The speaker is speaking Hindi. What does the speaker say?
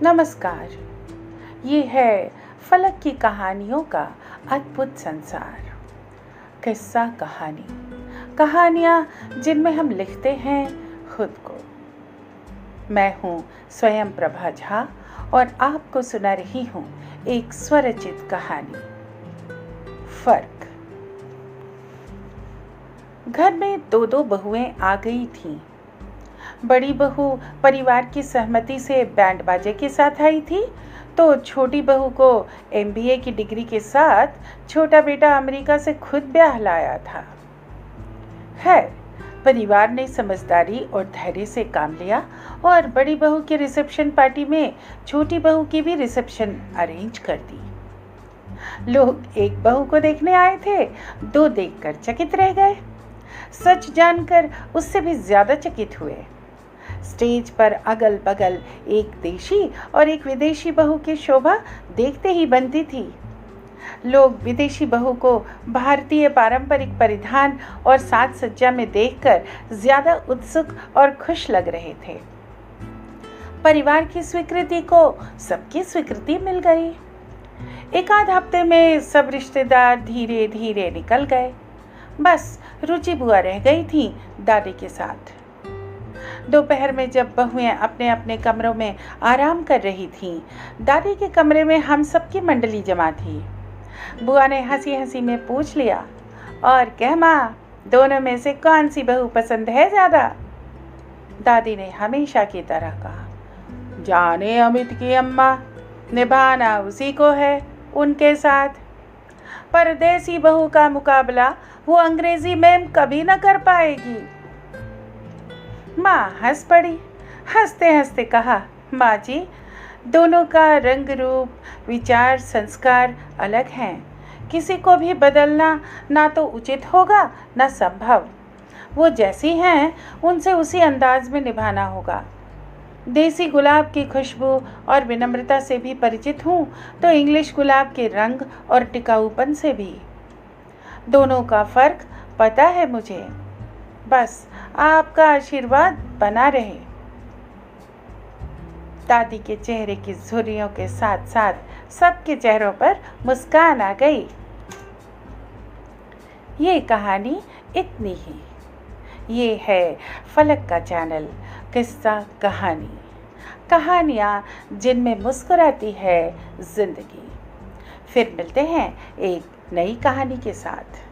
नमस्कार। ये है फलक की कहानियों का अद्भुत संसार। किस्सा कहानी, कहानियाँ जिनमें हम लिखते हैं खुद को। मैं हूँ स्वयं प्रभा झा और आपको सुना रही हूँ एक स्वरचित कहानी, फर्क। घर में दो बहुएं आ गई थीं। बड़ी बहू परिवार की सहमति से बैंड बाजे के साथ आई थी, तो छोटी बहू को MBA की डिग्री के साथ छोटा बेटा अमेरिका से खुद ब्याह लाया था। खैर, परिवार ने समझदारी और धैर्य से काम लिया और बड़ी बहू के रिसेप्शन पार्टी में छोटी बहू की भी रिसेप्शन अरेंज कर दी। लोग एक बहू को देखने आए थे, दो देखकर चकित रह गए। सच जानकर उससे भी ज्यादा चकित हुए। स्टेज पर अगल बगल एक देशी और एक विदेशी बहू की शोभा देखते ही बनती थी। लोग विदेशी बहू को भारतीय पारंपरिक परिधान और साज सज्जा में देखकर ज्यादा उत्सुक और खुश लग रहे थे। परिवार की स्वीकृति को सबकी स्वीकृति मिल गई। एक आध हफ्ते में सब रिश्तेदार धीरे धीरे निकल गए। बस रुचि बुआ रह गई थी दादी के साथ। दोपहर में जब बहुएं अपने अपने कमरों में आराम कर रही थीं, दादी के कमरे में हम सबकी मंडली जमा थी। बुआ ने हंसी हंसी में पूछ लिया, और क्या माँ, दोनों में से कौन सी बहू पसंद है ज्यादा? दादी ने हमेशा की तरह कहा, जाने अमित की अम्मा, निभाना उसी को है उनके साथ। परदेसी बहू का मुकाबला वो अंग्रेजी मैम कभी न कर पाएगी। माँ हंस पड़ी। हंसते हंसते कहा, माँ जी, दोनों का रंग रूप, विचार, संस्कार अलग हैं। किसी को भी बदलना ना तो उचित होगा ना संभव। वो जैसी हैं उनसे उसी अंदाज में निभाना होगा। देसी गुलाब की खुशबू और विनम्रता से भी परिचित हूँ, तो इंग्लिश गुलाब के रंग और टिकाऊपन से भी। दोनों का फर्क पता है मुझे। बस आपका आशीर्वाद बना रहे। दादी के चेहरे की झुर्रियों के साथ साथ सबके चेहरों पर मुस्कान आ गई। ये कहानी इतनी ही। ये है फलक का चैनल, किस्सा कहानी, कहानियाँ जिनमें मुस्कुराती है जिंदगी। फिर मिलते हैं एक नई कहानी के साथ।